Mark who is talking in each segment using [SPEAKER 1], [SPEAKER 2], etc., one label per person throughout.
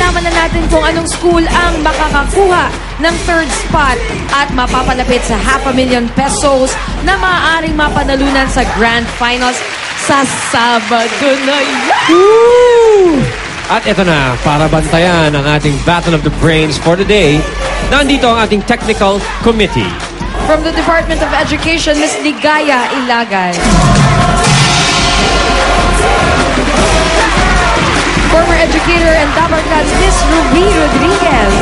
[SPEAKER 1] malaman na natin kung anong school ang makakakuha ng third spot at mapapalapit sa ₱500,000 pesos na maaaring mapanalunan sa Grand Finals sa Sabado na yan.
[SPEAKER 2] At ito na, para bantayan ang ating Battle of the Brains for today, nandito ang ating Technical Committee.
[SPEAKER 1] From the Department of Education, Ms. Ligaya Ilagay. Former educator and Dabarcats, Ms. Ruby Rodriguez.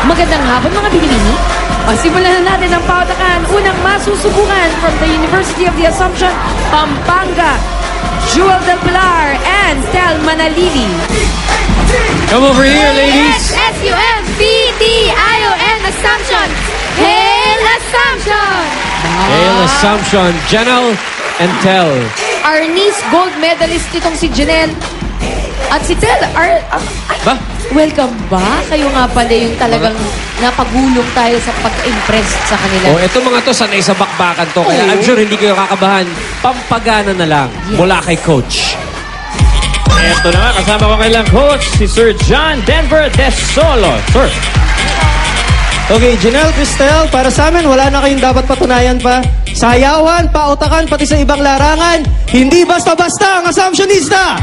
[SPEAKER 1] Magandang hapon mga binibini. Simulan na natin ang pautakan. Unang masusubukan from the University of the Assumption, Pampanga, Jewel Del Pilar and Tel Manalili.
[SPEAKER 2] Come over here, ladies.
[SPEAKER 3] SUMPTION Assumption. Hail Assumption!
[SPEAKER 2] Hail Assumption, Janelle and Tel.
[SPEAKER 1] Arnis gold medalist itong si Janelle. At si Tel,
[SPEAKER 2] Ba?
[SPEAKER 1] welcome ba? Kayo nga pala yung talagang napagulong tayo sa pag-impress sa kanila.
[SPEAKER 2] Oh, eto mga to, sanay sa bakbakan to. Kaya I'm sure hindi kayo kakabahan. Pampagana na lang mula kay Coach.
[SPEAKER 4] Eto na nga, kasama ko kailang coach, si Sir John Denver De Solo. Sir.
[SPEAKER 5] Okay, Janelle, Cristel, para sa amin, wala na kayong dapat patunayan pa. Sayawan, pautakan, pati sa ibang larangan, hindi basta-basta ang Assumptionista!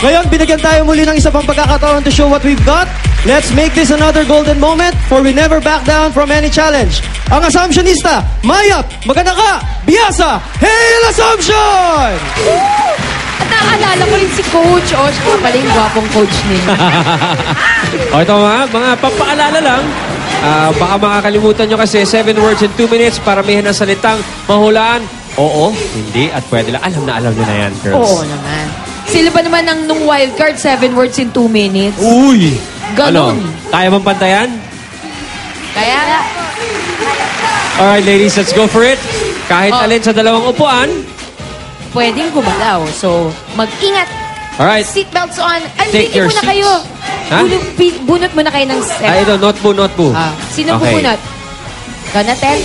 [SPEAKER 5] Ngayon, binigyan tayo muli ng isa pang pagkakataon to show what we've got. Let's make this another golden moment for we never back down from any challenge. Ang Assumptionista, Mayap, maganda ka, Biasa, Hail Assumption!
[SPEAKER 1] At naalala ko rin si Coach. O, siya pala yung gwapong coach nila.
[SPEAKER 2] O ito mga papaalala lang. Baka makakalimutan nyo kasi 7 words in 2 minutes para may ng salitang mahulaan. Oo, hindi, at pwede lang. Alam nyo na yan, girls.
[SPEAKER 1] Oo naman. Sila ba naman ang nung wildcard 7 words in 2 minutes?
[SPEAKER 2] Uy!
[SPEAKER 1] Ganon.
[SPEAKER 2] Ano? Kaya bang pantayan?
[SPEAKER 1] Kaya nga.
[SPEAKER 2] Alright, ladies, let's go for it. Kahit alin sa dalawang upuan.
[SPEAKER 1] Pwedeng gumalaw. So, mag-ingat.
[SPEAKER 2] Alright.
[SPEAKER 1] Seatbelts on.
[SPEAKER 2] Take
[SPEAKER 1] Andito
[SPEAKER 2] your
[SPEAKER 1] muna
[SPEAKER 2] seats.
[SPEAKER 1] kayo.
[SPEAKER 2] Ha?
[SPEAKER 1] Bunot muna kayo ng step.
[SPEAKER 2] Ay, ito, not po.
[SPEAKER 1] Sino bubunot? Gana, Tel?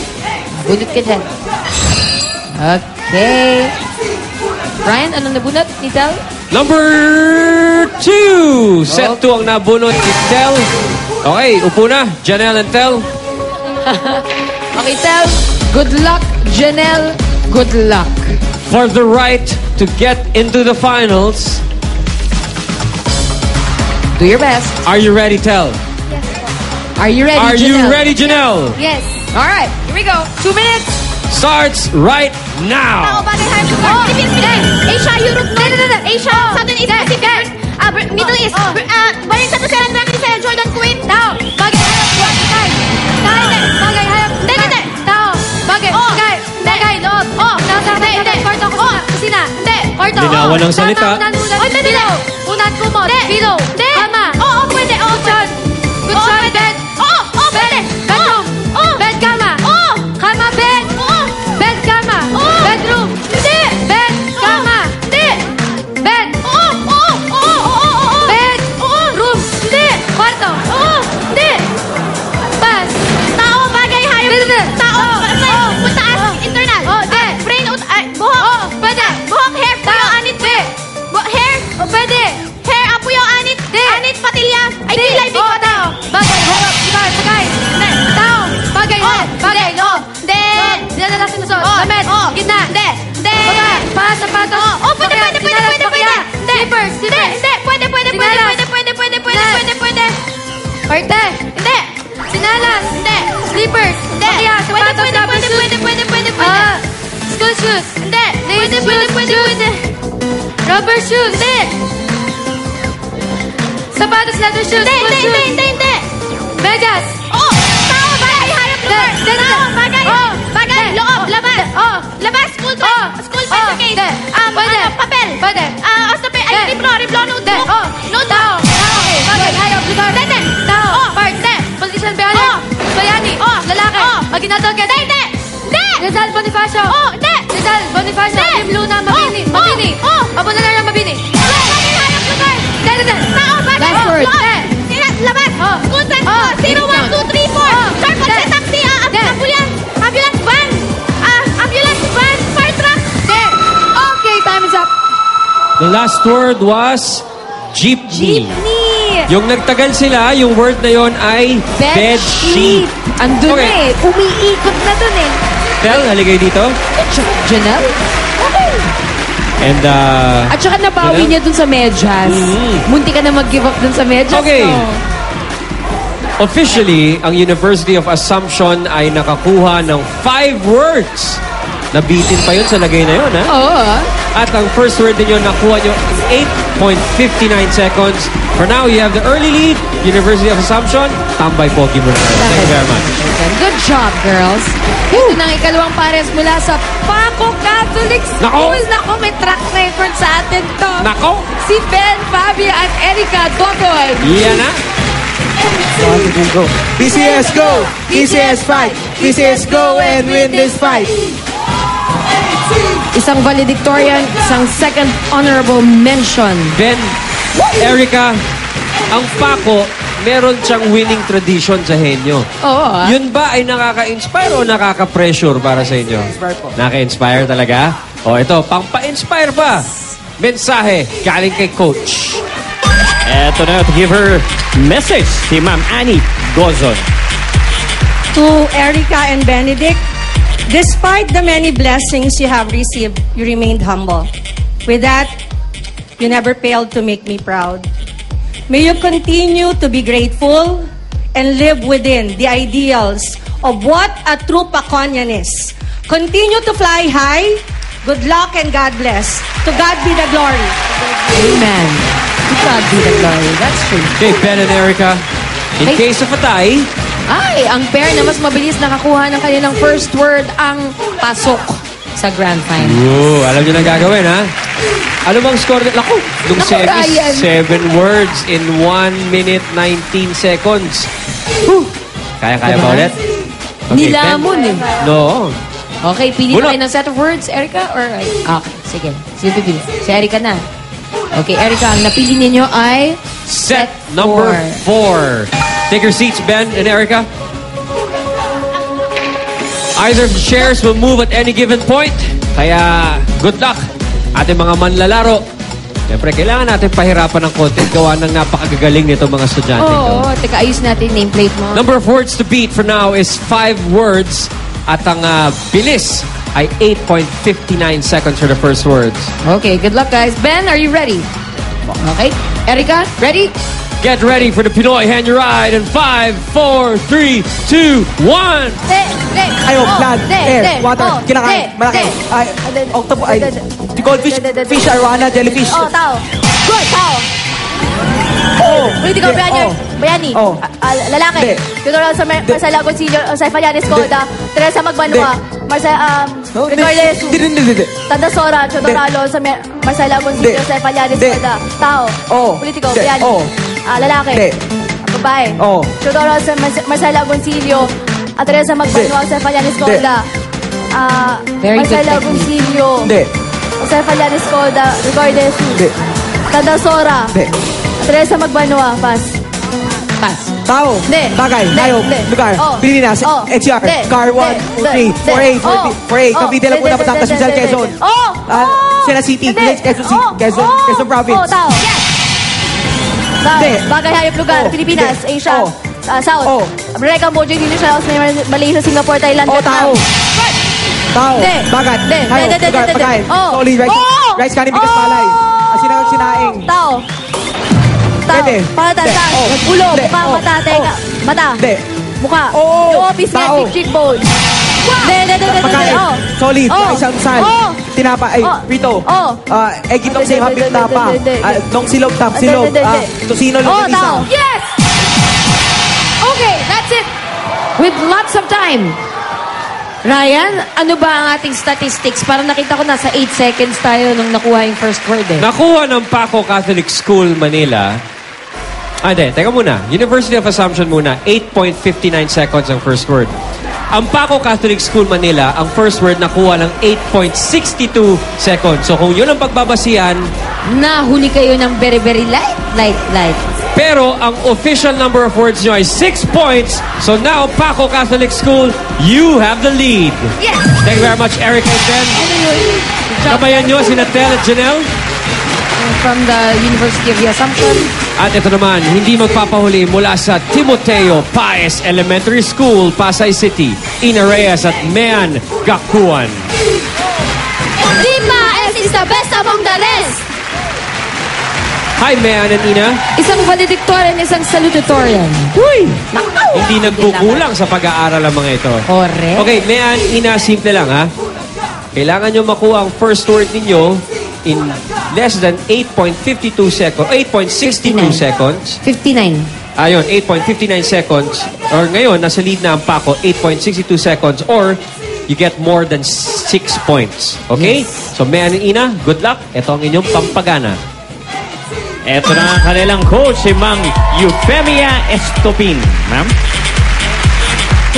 [SPEAKER 1] Bunot ka dyan. Okay. Ryan, anong nabunot ni Tel?
[SPEAKER 2] Number 2. Set 2 ang nabunot ni Tel. Okay, upo na. Janelle and Tel.
[SPEAKER 1] Okay, Tel. Good luck, Janelle. Good luck.
[SPEAKER 2] For the right to get into the finals.
[SPEAKER 1] Do your best.
[SPEAKER 2] Are you ready, Tel?
[SPEAKER 1] Are you ready,
[SPEAKER 2] Are
[SPEAKER 1] Janelle?
[SPEAKER 2] you ready, Janelle?
[SPEAKER 3] Yes.
[SPEAKER 1] All right, here we go. 2 minutes.
[SPEAKER 2] Starts right now.
[SPEAKER 3] Bagay high to guard. Asia, Europe, Asia, Southern East Pacific, Middle East, Barin sa Tusalan, Bracket sa Jordan, Kuwait.
[SPEAKER 1] Tao. Bagay hayop. Sky. Bagay hayop.
[SPEAKER 3] Hindi.
[SPEAKER 1] Tao. Bagay. Sky. Bagay loob. Hindi. Kwarto. Kusina. Hindi. Kwarto.
[SPEAKER 2] Linawan ng salita.
[SPEAKER 1] Bilaw. Unan kumot. Bilaw. Kama.
[SPEAKER 3] Oo, pwede. Oo,
[SPEAKER 1] Good shot. Bed.
[SPEAKER 3] Oo, pwede.
[SPEAKER 1] Bedroom. Bed kama.
[SPEAKER 3] Oo.
[SPEAKER 1] Kama bed.
[SPEAKER 3] Oo.
[SPEAKER 1] Bed kama. Bedroom.
[SPEAKER 3] Hindi.
[SPEAKER 1] Bed kama.
[SPEAKER 3] Hindi.
[SPEAKER 1] Bed.
[SPEAKER 3] Oo.
[SPEAKER 1] Bed. Room.
[SPEAKER 3] Hindi.
[SPEAKER 1] Kwarto.
[SPEAKER 3] Oo. Hindi.
[SPEAKER 1] Pass.
[SPEAKER 3] Tao, bagay, hayop.
[SPEAKER 1] Hindi.
[SPEAKER 3] Tao, utaas, internal. Brain, buhok.
[SPEAKER 1] Pwede.
[SPEAKER 3] Buhok, hair, puyo, anit. Hair.
[SPEAKER 1] Pwede.
[SPEAKER 3] Hair, puyo, anit. Anit, patilya. Ay, kilay,
[SPEAKER 1] Oo, tao. Bagay. Hayop. Sagay. Tao. Bagay. Bagay. Loob.
[SPEAKER 3] Hindi.
[SPEAKER 1] Diyan na natin nasuot.
[SPEAKER 3] Oo.
[SPEAKER 1] Damit.
[SPEAKER 3] Oo.
[SPEAKER 1] Gitna.
[SPEAKER 3] Hindi.
[SPEAKER 1] Baba. Paas. Sapatos.
[SPEAKER 3] Oo, pwede.
[SPEAKER 1] Slippers.
[SPEAKER 3] Hindi. Pwede.
[SPEAKER 1] Parte.
[SPEAKER 3] Hindi.
[SPEAKER 1] Sinalas.
[SPEAKER 3] Hindi.
[SPEAKER 1] Slippers.
[SPEAKER 3] Hindi.
[SPEAKER 1] Kaya, sapatos. Rubber shoes.
[SPEAKER 3] Pwede.
[SPEAKER 1] School shoes.
[SPEAKER 3] Hindi.
[SPEAKER 1] Pwede. Rubber shoes.
[SPEAKER 3] Hindi.
[SPEAKER 1] Sapatos, leather shoes.
[SPEAKER 3] Hindi.
[SPEAKER 1] Megas.
[SPEAKER 3] Oo. Tao, bagay, hayop, lugar. Tao, bagay. Bagay, loob, labas. Labas, school dress, okay.
[SPEAKER 1] Pwede.
[SPEAKER 3] Papel.
[SPEAKER 1] Pwede.
[SPEAKER 3] Riblo, notebook.
[SPEAKER 1] Tao. Okay. Bagay. Hayop. Lugar.
[SPEAKER 3] Hindi.
[SPEAKER 1] Tao. Part. Politician. Bayani. Lalaki. Maginatol ka.
[SPEAKER 3] Hindi.
[SPEAKER 1] Rizal Bonifacio.
[SPEAKER 3] Hindi.
[SPEAKER 1] Rizal Bonifacio.
[SPEAKER 3] Hindi.
[SPEAKER 1] Kim Luna Mabini. Abunalar Mabini.
[SPEAKER 3] Bagay, hayop, lugar. Tao, bagay.
[SPEAKER 1] Last word.
[SPEAKER 3] Loob. Labas. School dress. 0, 1, 2, 3, 4. Sir, pag sa taxi, ambulance van. Ambulance van. Fire truck.
[SPEAKER 1] Okay, time is up.
[SPEAKER 2] The last word was jeepney.
[SPEAKER 1] Jeepney.
[SPEAKER 2] Yung nagtagal sila, yung word na yon ay bedsheet.
[SPEAKER 1] Andun
[SPEAKER 2] Okay.
[SPEAKER 1] eh. Umiikot na dun eh.
[SPEAKER 2] Tel, haligay dito.
[SPEAKER 1] Janelle?
[SPEAKER 2] And,
[SPEAKER 1] At saka nabawi
[SPEAKER 2] Janelle?
[SPEAKER 1] niya dun sa medyas. Munti ka na mag-give up dun sa medyas.
[SPEAKER 2] Okay.
[SPEAKER 1] No?
[SPEAKER 2] Officially, ang University of Assumption ay nakakuha ng 5 words. Nabitin pa yun sa lagay na yun, ha?
[SPEAKER 1] Oo.
[SPEAKER 2] At ang first word din yun, nakuha nyo in 8.59 seconds. For now, you have the early lead. University of Assumption, tambay pogi mo na. Thank you very much.
[SPEAKER 1] Good job, girls. Ito na ang ikalawang pares mula sa Paco Catholic School. Nako, may track record sa atin to.
[SPEAKER 2] Nako!
[SPEAKER 1] Si Ben, Fabio, at Erica Dogon.
[SPEAKER 2] Yan na.
[SPEAKER 5] PCS go! PCS fight! PCS go and win this fight!
[SPEAKER 1] Isang valedictorian, isang second honorable mention.
[SPEAKER 2] Ben, Erica, ang Paco, meron siyang winning tradition sa henyo.
[SPEAKER 1] Oo.
[SPEAKER 2] Yun ba ay nakaka-inspire o nakaka-pressure para sa inyo? Naka-inspire talaga? O ito, pang pa-inspire pa. Mensahe galing kay Coach.
[SPEAKER 4] Eto na, to give her message si Ma'am Annie Gozon.
[SPEAKER 6] To Erica and Benedict, despite the many blessings you have received, you remained humble. With that, you never failed to make me proud. May you continue to be grateful and live within the ideals of what a true Paconian is. Continue to fly high. Good luck and God bless. To God be the glory.
[SPEAKER 1] Amen. To God be the glory. That's true.
[SPEAKER 2] Okay, Ben and Erica, in
[SPEAKER 1] Hey.
[SPEAKER 2] case of a tie,
[SPEAKER 1] Ay, ang pair na mas mabilis nakakuha ng kanilang first word ang pasok sa Grand Final.
[SPEAKER 2] alam niyo na gagawin, ha? Ano bang score? Naku, nung
[SPEAKER 1] Naku,
[SPEAKER 2] semis,
[SPEAKER 1] Ryan.
[SPEAKER 2] 7 words in 1 minute 19 seconds. Kaya-kaya ba ulit? Okay,
[SPEAKER 1] Nilamon
[SPEAKER 2] Ben.
[SPEAKER 1] eh.
[SPEAKER 2] No.
[SPEAKER 1] Okay, pili
[SPEAKER 2] Bulot.
[SPEAKER 1] na kayo ng set of words, Erica? Or, okay, sige. Sige, pipili. Si Erica na. Okay, Erica, ang napili ninyo ay
[SPEAKER 2] Set number 4. Take your seats, Ben and Erica. Either of the chairs will move at any given point. Kaya, good luck, ating mga manlalaro. Siyempre, kailangan natin pahirapan ng konti. Gawa ng napakagagaling nito mga estudyante.
[SPEAKER 1] Oo, teka, ayos natin nameplate mo.
[SPEAKER 2] Number of words to beat for now is 5 words. At ang bilis ay 8.59 seconds for the first words.
[SPEAKER 1] Okay, good luck, guys. Ben, are you ready? Okay. Erica, ready?
[SPEAKER 2] Get ready for the Pinoy Hand Your Ride in 5, 4, 3, 2, 1.
[SPEAKER 5] Ayaw, land, air, water, kinakain, malaki, ay, octopus, ay, goldfish, fish, arwana, jellyfish.
[SPEAKER 3] Oh, tao. Good, tao. Political bayani. Lalaki.
[SPEAKER 5] Hindi.
[SPEAKER 3] Tutorial sa Marcela Consilio, sa Falianes Coda, Teresa Magbanua, Regardless,
[SPEAKER 5] Hindi.
[SPEAKER 3] Tanda Sora, Chodoralo, sa Marcela Consilio,
[SPEAKER 5] Hindi.
[SPEAKER 3] sa Falianes
[SPEAKER 5] Hindi.
[SPEAKER 3] Coda, tao. Political
[SPEAKER 5] Hindi.
[SPEAKER 3] bayani. Lalaki.
[SPEAKER 5] Hindi.
[SPEAKER 3] Babae. Chodoralo sa Marcela Consilio, Teresa Magbanua, sa Falianes Coda.
[SPEAKER 1] Very good
[SPEAKER 3] Marcela
[SPEAKER 1] technique.
[SPEAKER 3] Consilio,
[SPEAKER 5] Hindi.
[SPEAKER 3] sa Falianes Coda, Regardless,
[SPEAKER 5] Hindi.
[SPEAKER 3] Tanda Sora,
[SPEAKER 5] Hindi.
[SPEAKER 3] Teresa Magbanua, pass.
[SPEAKER 1] Pass.
[SPEAKER 5] Tao,
[SPEAKER 3] Hindi.
[SPEAKER 5] bagay,
[SPEAKER 3] Hindi.
[SPEAKER 5] hayop,
[SPEAKER 3] Hindi.
[SPEAKER 5] lugar, Pilipinas, NCR,
[SPEAKER 3] Hindi.
[SPEAKER 5] car 1,
[SPEAKER 3] Hindi.
[SPEAKER 5] 3, 4A, Cavite, Laguna,
[SPEAKER 3] Hindi.
[SPEAKER 5] Batangas, Rizal,
[SPEAKER 3] Hindi.
[SPEAKER 5] Quezon.
[SPEAKER 3] Oh!
[SPEAKER 5] Sena City,
[SPEAKER 3] Hindi.
[SPEAKER 5] Village, Quezon City, Quezon Province.
[SPEAKER 3] Tao. Tao.
[SPEAKER 5] Hindi.
[SPEAKER 3] Bagay, hayop, lugar,
[SPEAKER 5] Oh.
[SPEAKER 3] Pilipinas,
[SPEAKER 5] Hindi.
[SPEAKER 3] Asia,
[SPEAKER 5] Oh.
[SPEAKER 3] South.
[SPEAKER 5] Oh.
[SPEAKER 3] America, Mojo, Indonesia, Malaysia, Singapore, Thailand,
[SPEAKER 5] Tao. Tao,
[SPEAKER 3] Hindi.
[SPEAKER 5] bagat,
[SPEAKER 3] Hindi.
[SPEAKER 5] hayop,
[SPEAKER 3] Hindi.
[SPEAKER 5] lugar,
[SPEAKER 3] Hindi.
[SPEAKER 5] pagkain,
[SPEAKER 3] Oh.
[SPEAKER 5] solid, rice, kanin, bigas, palay, sinaing.
[SPEAKER 3] Tao.
[SPEAKER 5] Hindi.
[SPEAKER 3] Pata,
[SPEAKER 5] Hindi.
[SPEAKER 3] tao.
[SPEAKER 5] Oh.
[SPEAKER 3] Ulo,
[SPEAKER 5] Hindi.
[SPEAKER 3] mukha,
[SPEAKER 5] Oh.
[SPEAKER 3] mata, tenga. Mata.
[SPEAKER 5] Hindi.
[SPEAKER 3] Mukha.
[SPEAKER 5] Oh.
[SPEAKER 3] Yung office niya,
[SPEAKER 5] Tao.
[SPEAKER 3] cheekbone. Hindi.
[SPEAKER 5] Pagkain,
[SPEAKER 3] Oh.
[SPEAKER 5] solid,
[SPEAKER 3] Oh.
[SPEAKER 5] isang sal,
[SPEAKER 3] Oh.
[SPEAKER 5] tinapa,
[SPEAKER 3] Oh.
[SPEAKER 5] prito,
[SPEAKER 3] Oh.
[SPEAKER 5] egitong
[SPEAKER 3] Hindi.
[SPEAKER 5] sa hapit tapa,
[SPEAKER 3] Hindi.
[SPEAKER 5] nong silog, tap silog,
[SPEAKER 3] Hindi.
[SPEAKER 5] tosino,
[SPEAKER 3] Oh,
[SPEAKER 5] longganisa.
[SPEAKER 3] tao.
[SPEAKER 1] Yes! Okay, that's it. With lots of time. Ryan, ano ba ang ating statistics? Para nakita ko nasa 8 seconds tayo nung nakuha yung first word eh.
[SPEAKER 2] Nakuha ng Paco Catholic School, Manila. Hindi, teka muna. University of Assumption muna. 8.59 seconds ang first word. Ang Paco Catholic School, Manila, ang first word nakuha ng 8.62 seconds. So kung yun ang pagbabasihan,
[SPEAKER 1] Nahuli kayo ng very, very light.
[SPEAKER 2] pero ang official number of words nyo ay 6 points. So now, Paco Catholic School, you have the lead.
[SPEAKER 1] Yes!
[SPEAKER 2] Thank you very much, Eric and Ben. Kabayan nyo, sina Tel at Janelle.
[SPEAKER 1] from the University of the Assumption.
[SPEAKER 2] At ito naman, hindi magpapahuli mula sa Timoteo Paez Elementary School, Pasay City, Ina Reyes at Mean Gakuan.
[SPEAKER 3] Tipa is the best among the rest.
[SPEAKER 2] Hi, Mean and Ina.
[SPEAKER 1] Isang valedictorian, isang salutatorian. Uy!
[SPEAKER 2] Hindi nagkukulang sa pag-aaral ang mga ito.
[SPEAKER 1] Correct.
[SPEAKER 2] Okay, Mean, Ina, simple lang ha. Kailangan nyo makuha ang first word ninyo in less than 8.52 seconds, 8.62 seconds.
[SPEAKER 1] 59.
[SPEAKER 2] Ayun, 8.59 seconds. Or ngayon, nasa lead na ang Paco, 8.62 seconds. Or you get more than 6 points. Okay? So, Mean and Ina, good luck. Ito ang inyong pampagana.
[SPEAKER 4] Ito na ang kanilang coach, si Ma'am Euphemia Estopin. Ma'am?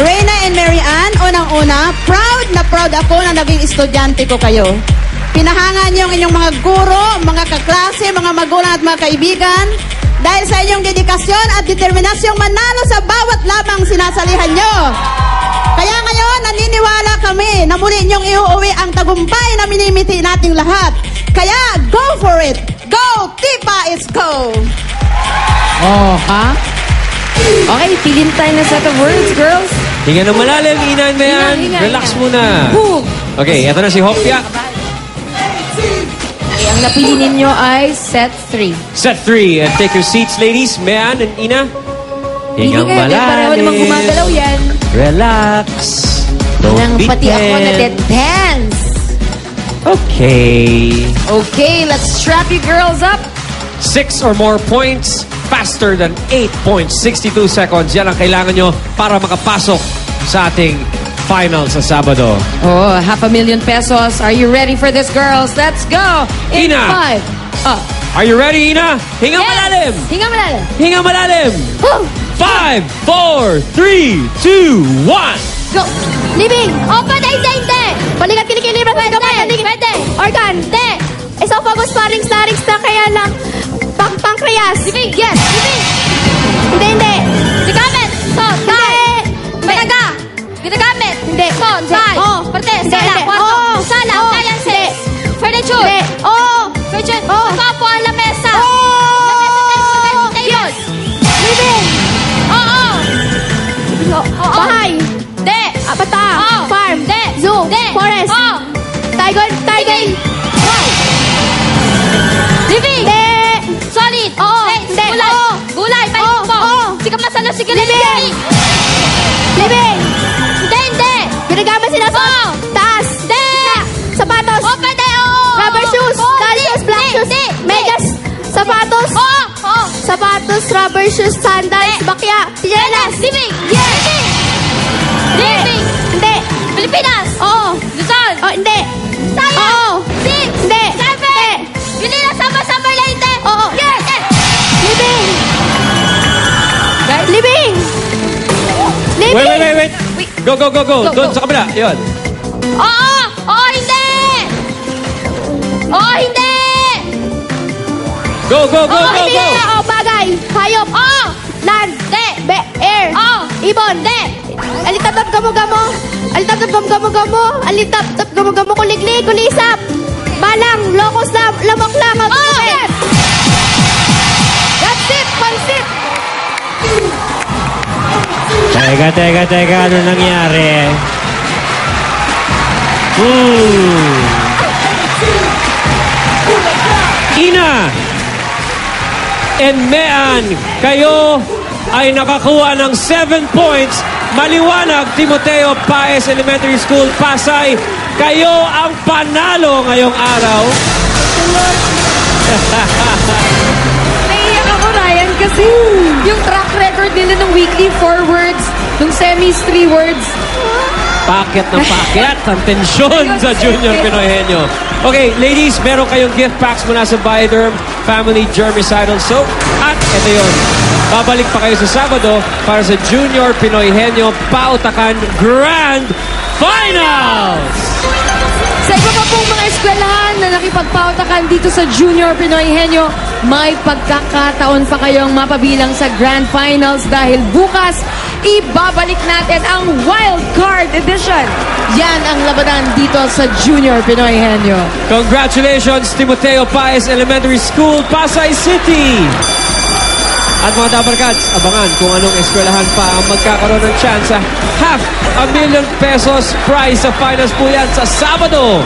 [SPEAKER 7] Reyna and Mary Ann, unang-una, proud na proud ako na naging estudyante ko kayo. Pinahangan niyo ang inyong mga guro, mga kaklase, mga magulang at mga kaibigan dahil sa inyong dedikasyon at determinasyong manalo sa bawat lamang sinasalihan nyo. Kaya ngayon, naniniwala kami na muli niyong iuuwi ang tagumpay na minimiti nating lahat. Kaya, go for it! Go! Tipa is go!
[SPEAKER 1] Oh, ha? Okay, pilin tayo na set of words, girls.
[SPEAKER 2] Hinga ng malalim, Ina and Mean.
[SPEAKER 1] Hinga.
[SPEAKER 2] Relax muna.
[SPEAKER 1] Boom!
[SPEAKER 2] Okay, ito na si Hopia.
[SPEAKER 1] Okay, ang napili ninyo ay set 3.
[SPEAKER 2] Set 3. And take your seats, ladies. Mean and Ina. Hingang
[SPEAKER 1] Pareho namang gumagalaw
[SPEAKER 2] malalim.
[SPEAKER 1] yan.
[SPEAKER 2] Relax. Don't be
[SPEAKER 1] Pati ako
[SPEAKER 2] tense.
[SPEAKER 1] na-dance.
[SPEAKER 2] Okay.
[SPEAKER 1] Okay, let's strap you girls up.
[SPEAKER 2] 6 or more points faster than 8.62 seconds. Yan ang kailangan nyo para makapasok sa ating final sa Sabado.
[SPEAKER 1] Oh, 500,000 pesos. Are you ready for this, girls? Let's go. In
[SPEAKER 2] Ina.
[SPEAKER 1] 5. Up.
[SPEAKER 2] Are you ready, Ina? Hingang
[SPEAKER 1] Yes.
[SPEAKER 2] malalim.
[SPEAKER 1] Hinga malalim.
[SPEAKER 2] Hingang malalim.
[SPEAKER 1] Woo.
[SPEAKER 2] 5, 4, 3, 2, 1.
[SPEAKER 3] Go! Living! Oh, pwede! Balikat kilikili ba? Pwede! Pwede! Organ! Hindi! Esophagus, pharynx, larynx na kaya lang. Pancreas! Living! Yes! Living! Hindi! Ginagamit! So, tae! Balaga! Ginagamit! Hindi! So, tae! Oh! Parte! Sala! Kwarto! Sala! Appliances! Furniture! Hindi! Oh! Furniture! Oh! Papo! Lamesa! Oh! Yes! Living! Oo! Bahay! Hindi! Bata! Farm! Hindi! Zoo! Forest! Tiger! Living! Hindi! Solid! Oo! Hindi! Gulay! Sikap na salo! Sige! Living! Hindi! Ginagamit sila sa taas! Hindi! Sapatos! Oh, pwede! Rubber shoes! Black shoes! Medyas! Sapatos! Sapatos, rubber shoes, sandals, bakya, pijamas! Living! Yes! Living! Hindi! Pilipinas! Oo! Luzon! Oh, hindi! Sayang! Oo! Six! Hindi! Seven! Yun nila sama-sama Leyte! Oo! Yes! Living! Living! Living!
[SPEAKER 2] Wait. Go. Doon sa kabila. Yun.
[SPEAKER 3] Oo! Oo, hindi! Oo, hindi!
[SPEAKER 2] Go.
[SPEAKER 3] Hindi! Oo, bagay! Hayop! Oo! Land! Hindi! Air! Oo! Ibon! Hindi! Alitap-tap gamo-gamo! Alitap-tap gamo-gamo! Kuliglig! Kulisap! Balang! Lokos! Lamok lang! Oo! Yes! That's it! Pansit!
[SPEAKER 4] Teka. Ano nangyari?
[SPEAKER 2] Ina and Mean, kayo ay nakakuha ng 7 points. Maliwanag, Timoteo Paez Elementary School, Pasay. Kayo ang panalo ngayong araw.
[SPEAKER 1] Naiiyak ako, Ryan, kasi yung track record nila ng weekly 4 words, nung semis 3 words.
[SPEAKER 2] Paket ng paket ang tensyon sa Junior Pinoy Henyo. Okay, ladies, meron kayong gift packs mula sa Bioderm Family Germicidal Soap. At ito yun, babalik pa kayo sa Sabado para sa Junior Pinoy Henyo Pautakan Grand Finals!
[SPEAKER 1] Sa iba pa pong mga eskwelahan na nakipagpautakan dito sa Junior Pinoy Henyo, may pagkakataon pa kayong mapabilang sa Grand Finals dahil bukas ibabalik natin ang Wild Card Edition. Yan ang labanan dito sa Junior Pinoy Henyo.
[SPEAKER 2] Congratulations, Timoteo Paez Elementary School, Pasay City! At mga Dabarkads, abangan kung anong eskwelahan pa ang magkakaroon ng chance sa ₱500,000 prize sa finals po yan sa Sabado.